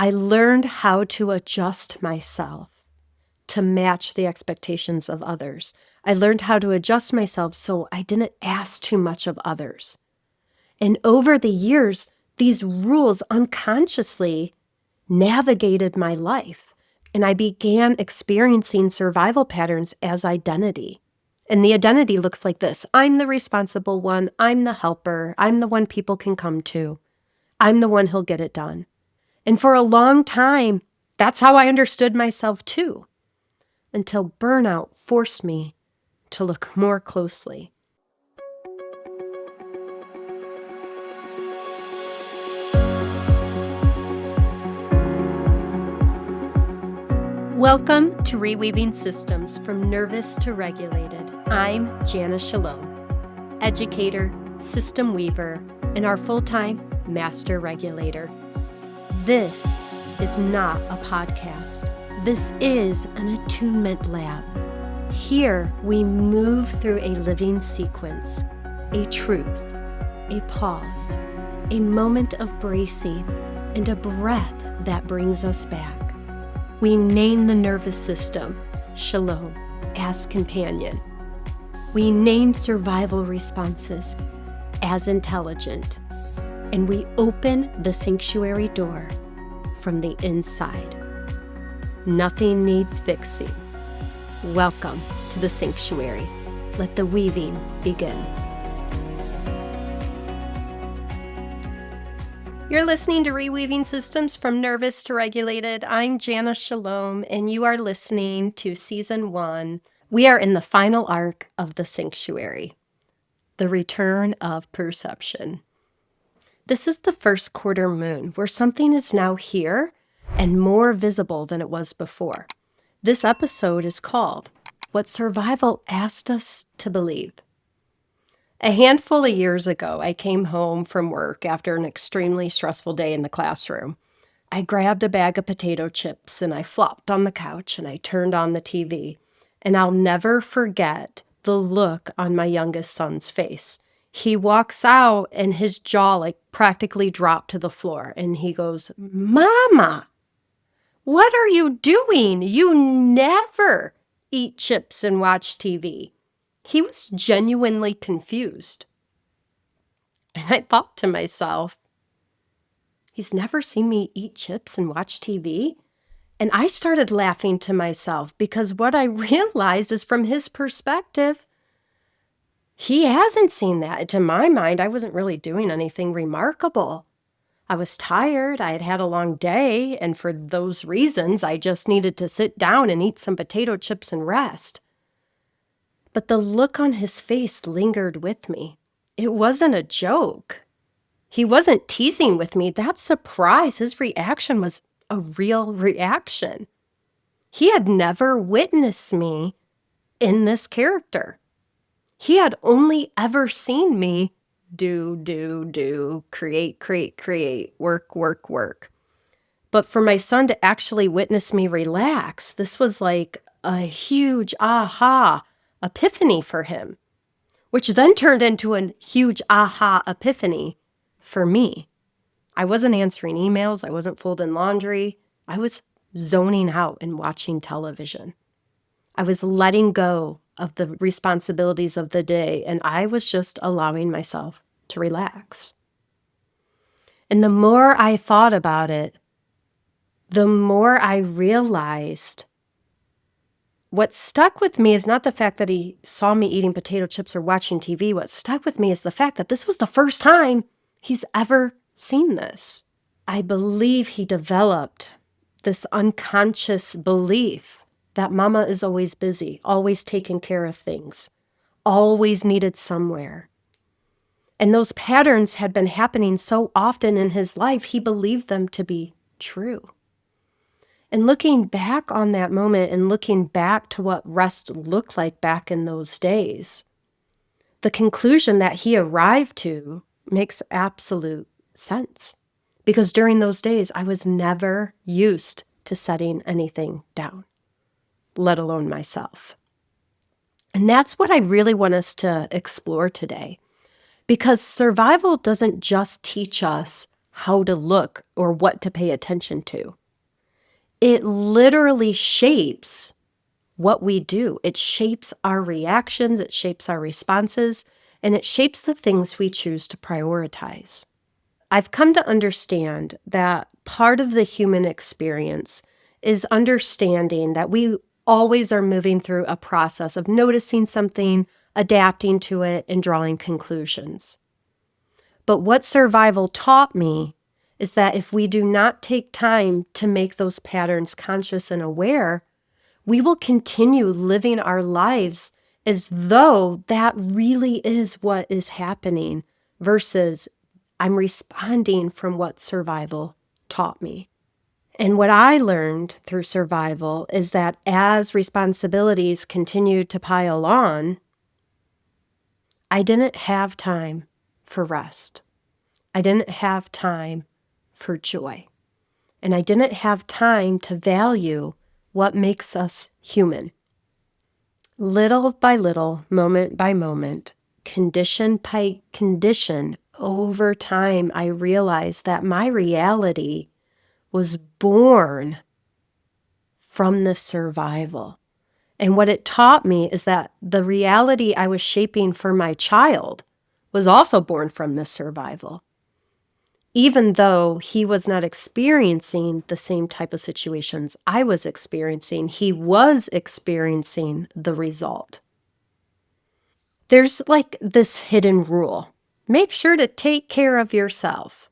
I learned how to adjust myself to match the expectations of others. I learned how to adjust myself so I didn't ask too much of others. And over the years, these rules unconsciously navigated my life, and I began experiencing survival patterns as identity. And the identity looks like this. I'm the responsible one. I'm the helper. I'm the one people can come to. I'm the one who'll get it done. And for a long time, that's how I understood myself too, until burnout forced me to look more closely. Welcome to Reweaving Systems from Nervous to Regulated. I'm Jana Shalom, educator, system weaver, and our full-time master regulator. This is not a podcast. This is an attunement lab. Here we move through a living sequence, a truth, a pause, a moment of bracing, and a breath that brings us back. We name the nervous system, Shalom, as companion. We name survival responses as intelligent. And we open the sanctuary door from the inside. Nothing needs fixing. Welcome to the sanctuary. Let the weaving begin. You're listening to Reweaving Systems from Nervous to Regulated. I'm Jana Shalom, and you are listening to Season 1. We are in the final arc of the sanctuary, the return of perception. This is the first quarter moon, where something is now here and more visible than it was before. This episode is called What Survival Asked Us to Believe. A handful of years ago, I came home from work after an extremely stressful day in the classroom. I grabbed a bag of potato chips and I flopped on the couch and I turned on the TV. And I'll never forget the look on my youngest son's face. He walks out and his jaw practically dropped to the floor and he goes, "Mama, what are you doing? You never eat chips and watch TV." He was genuinely confused. And I thought to myself, he's never seen me eat chips and watch TV? And I started laughing to myself because what I realized is from his perspective, he hasn't seen that. To my mind, I wasn't really doing anything remarkable. I was tired. I had had a long day. And for those reasons, I just needed to sit down and eat some potato chips and rest. But the look on his face lingered with me. It wasn't a joke. He wasn't teasing with me. That surprise, his reaction was a real reaction. He had never witnessed me in this character. He had only ever seen me do, create, work. But for my son to actually witness me relax, this was like a huge aha epiphany for him, which then turned into a huge aha epiphany for me. I wasn't answering emails. I wasn't folding laundry. I was zoning out and watching television. I was letting go of the responsibilities of the day, and I was just allowing myself to relax. And the more I thought about it, the more I realized what stuck with me is not the fact that he saw me eating potato chips or watching TV. What stuck with me is the fact that this was the first time he's ever seen this. I believe he developed this unconscious belief that mama is always busy, always taking care of things, always needed somewhere. And those patterns had been happening so often in his life, he believed them to be true. And looking back on that moment and looking back to what rest looked like back in those days, the conclusion that he arrived to makes absolute sense. Because during those days, I was never used to setting anything down, let alone myself. And that's what I really want us to explore today. Because survival doesn't just teach us how to look or what to pay attention to. It literally shapes what we do. It shapes our reactions, it shapes our responses, and it shapes the things we choose to prioritize. I've come to understand that part of the human experience is understanding that we always are moving through a process of noticing something, adapting to it, and drawing conclusions. But what survival taught me is that if we do not take time to make those patterns conscious and aware, we will continue living our lives as though that really is what is happening versus I'm responding from what survival taught me. And what I learned through survival is that as responsibilities continued to pile on, I didn't have time for rest. I didn't have time for joy. And I didn't have time to value what makes us human. Little by little, moment by moment, condition by condition, over time, I realized that my reality was born from the survival. And what it taught me is that the reality I was shaping for my child was also born from this survival. Even though he was not experiencing the same type of situations I was experiencing, he was experiencing the result. There's like this hidden rule. Make sure to take care of yourself.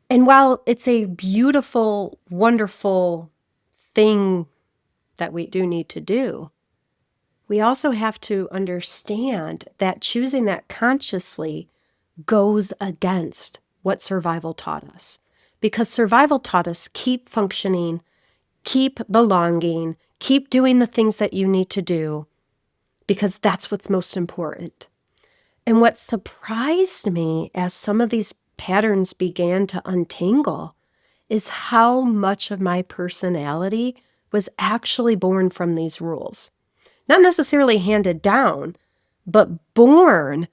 And while it's a beautiful, wonderful thing that we do need to do, we also have to understand that choosing that consciously goes against what survival taught us. Because survival taught us keep functioning, keep belonging, keep doing the things that you need to do, because that's what's most important. And what surprised me as some of these patterns began to untangle is how much of my personality was actually born from these rules. Not necessarily handed down, but born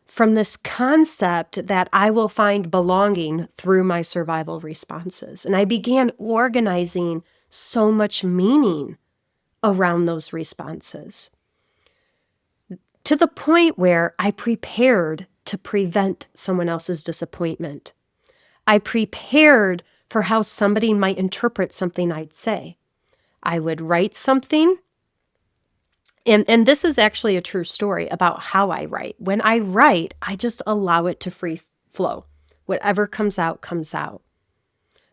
from this concept that I will find belonging through my survival responses. And I began organizing so much meaning around those responses, to the point where I prepared to prevent someone else's disappointment. I prepared for how somebody might interpret something I'd say. I would write something, and this is actually a true story about how I write. When I write, I just allow it to free flow. Whatever comes out, comes out.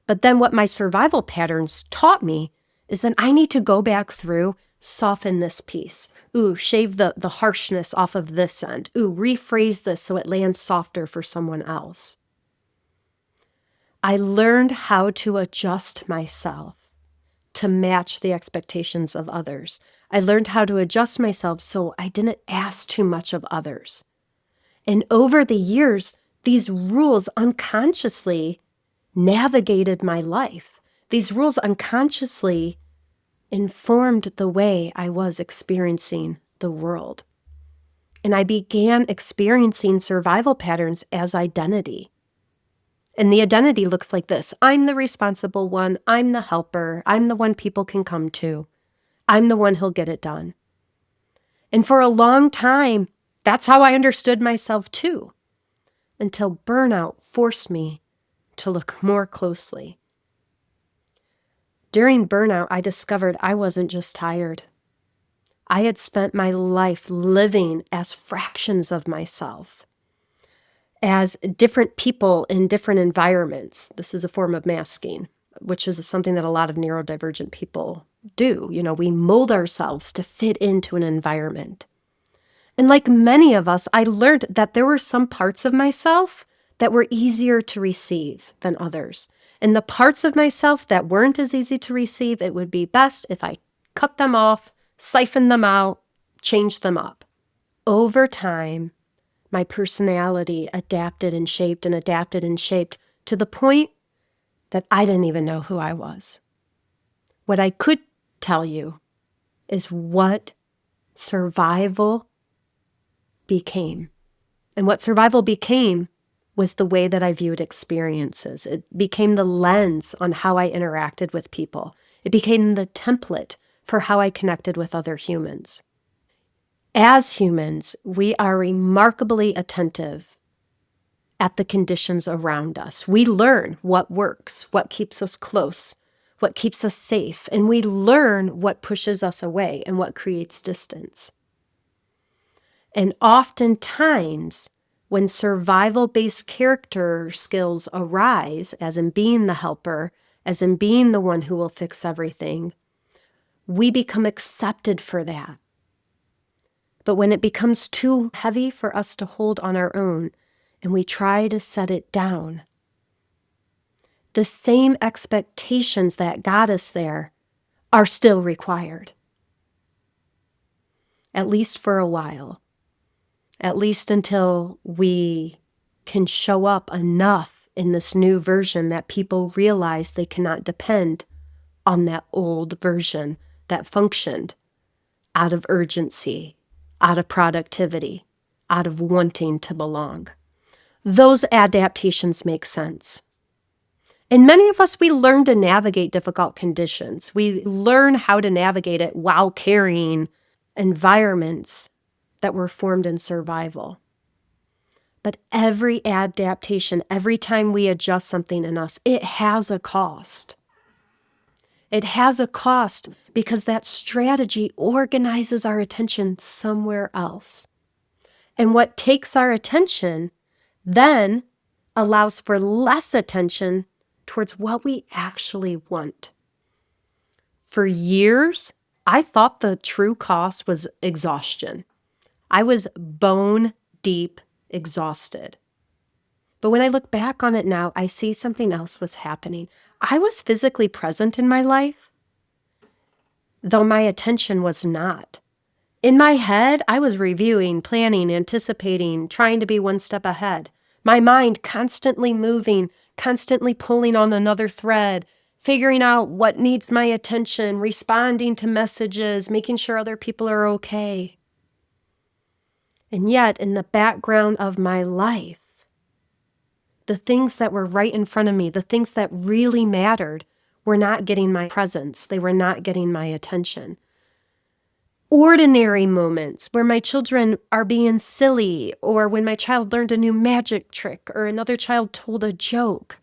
But then what my survival patterns taught me is that I need to go back through, soften this piece. Ooh, shave the harshness off of this end. Ooh, rephrase this so it lands softer for someone else. I learned how to adjust myself to match the expectations of others. I learned how to adjust myself so I didn't ask too much of others. And over the years, these rules unconsciously navigated my life. These rules unconsciously informed the way I was experiencing the world. And I began experiencing survival patterns as identity. And the identity looks like this. I'm the responsible one. I'm the helper. I'm the one people can come to. I'm the one who'll get it done. And for a long time, that's how I understood myself too, until burnout forced me to look more closely. During burnout, I discovered I wasn't just tired. I had spent my life living as fractions of myself, as different people in different environments. This is a form of masking, which is something that a lot of neurodivergent people do. You know, we mold ourselves to fit into an environment. And like many of us, I learned that there were some parts of myself that were easier to receive than others. And the parts of myself that weren't as easy to receive, it would be best if I cut them off, siphoned them out, changed them up. Over time, my personality adapted and shaped to the point that I didn't even know who I was. What I could tell you is what survival became. And what survival became was the way that I viewed experiences. It became the lens on how I interacted with people. It became the template for how I connected with other humans. As humans, we are remarkably attentive at the conditions around us. We learn what works, what keeps us close, what keeps us safe, and we learn what pushes us away and what creates distance. And oftentimes, when survival-based character skills arise, as in being the helper, as in being the one who will fix everything, we become accepted for that. But when it becomes too heavy for us to hold on our own, and we try to set it down, the same expectations that got us there are still required. At least for a while. At least until we can show up enough in this new version that people realize they cannot depend on that old version that functioned out of urgency, out of productivity, out of wanting to belong. Those adaptations make sense. And many of us, we learn to navigate difficult conditions. We learn how to navigate it while carrying environments that were formed in survival. But every adaptation, every time we adjust something in us, it has a cost. It has a cost because that strategy organizes our attention somewhere else. And what takes our attention then allows for less attention towards what we actually want. For years, I thought the true cost was exhaustion. I was bone deep exhausted. But when I look back on it now, I see something else was happening. I was physically present in my life, though my attention was not. In my head, I was reviewing, planning, anticipating, trying to be one step ahead. My mind constantly moving, constantly pulling on another thread, figuring out what needs my attention, responding to messages, making sure other people are okay. And yet, in the background of my life, the things that were right in front of me, the things that really mattered, were not getting my presence. They were not getting my attention. Ordinary moments where my children are being silly, or when my child learned a new magic trick, or another child told a joke,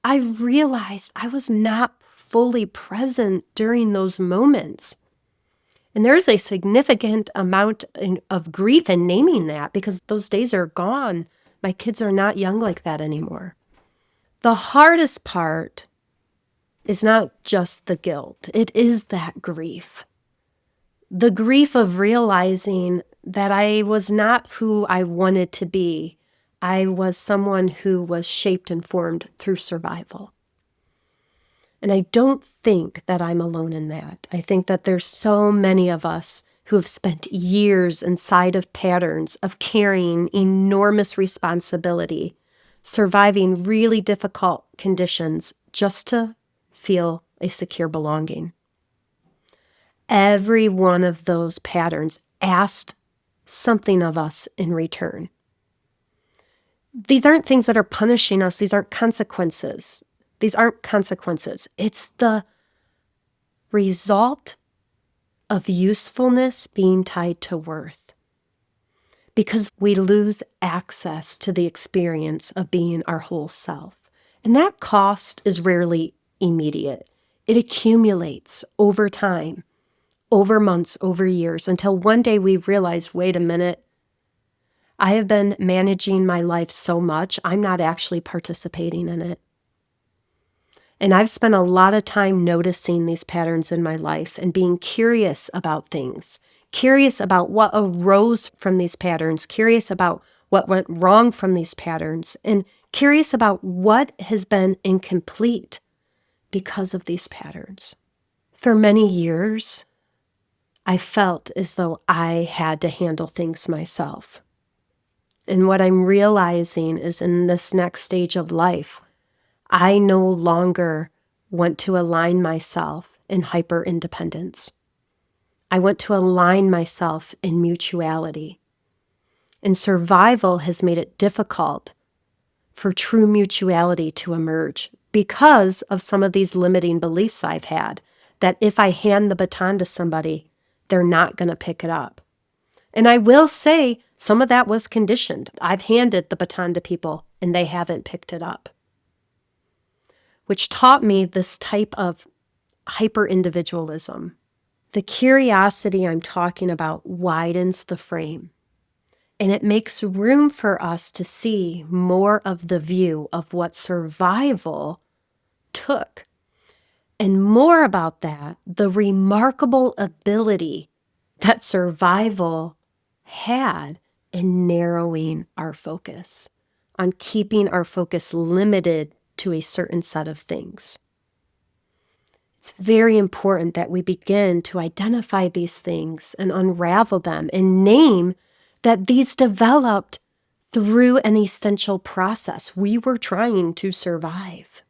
I realized I was not fully present during those moments. And there's a significant amount of grief in naming that because those days are gone. My kids are not young like that anymore. The hardest part is not just the guilt. It is that grief. The grief of realizing that I was not who I wanted to be. I was someone who was shaped and formed through survival. And I don't think that I'm alone in that. I think that there's so many of us who have spent years inside of patterns of carrying enormous responsibility, surviving really difficult conditions just to feel a secure belonging. Every one of those patterns asked something of us in return. These aren't things that are punishing us. These aren't consequences. These aren't consequences. It's the result of usefulness being tied to worth. Because we lose access to the experience of being our whole self. And that cost is rarely immediate. It accumulates over time, over months, over years, until one day we realize, wait a minute, I have been managing my life so much, I'm not actually participating in it. And I've spent a lot of time noticing these patterns in my life and being curious about things, curious about what arose from these patterns, curious about what went wrong from these patterns, and curious about what has been incomplete because of these patterns. For many years, I felt as though I had to handle things myself. And what I'm realizing is in this next stage of life, I no longer want to align myself in hyper-independence. I want to align myself in mutuality. And survival has made it difficult for true mutuality to emerge because of some of these limiting beliefs I've had, that if I hand the baton to somebody, they're not going to pick it up. And I will say some of that was conditioned. I've handed the baton to people and they haven't picked it up, which taught me this type of hyper-individualism. The curiosity I'm talking about widens the frame, and it makes room for us to see more of the view of what survival took, and more about that, the remarkable ability that survival had in narrowing our focus, on keeping our focus limited to a certain set of things. It's very important that we begin to identify these things and unravel them and name that these developed through an essential process. We were trying to survive,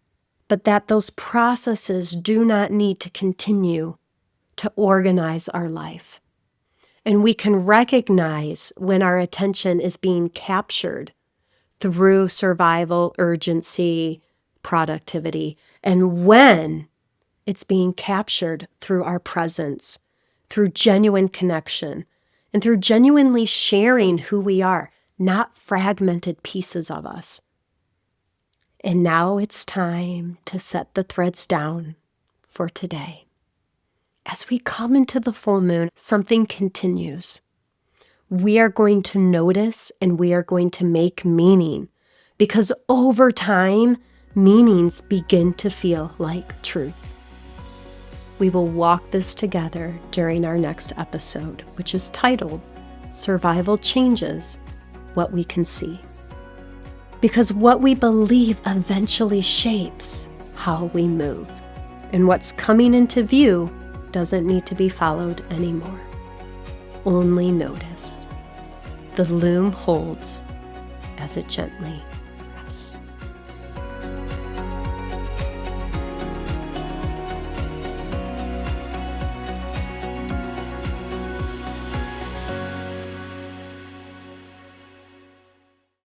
but that those processes do not need to continue to organize our life. And we can recognize when our attention is being captured through survival, urgency, productivity, and when it's being captured through our presence, through genuine connection, and through genuinely sharing who we are, not fragmented pieces of us. And now it's time to set the threads down for today. As we come into the full moon, something continues. We are going to notice and we are going to make meaning, because over time, meanings begin to feel like truth. We will walk this together during our next episode, which is titled, Survival Changes What We Can See. Because what we believe eventually shapes how we move. And what's coming into view doesn't need to be followed anymore, only noticed. The loom holds as it gently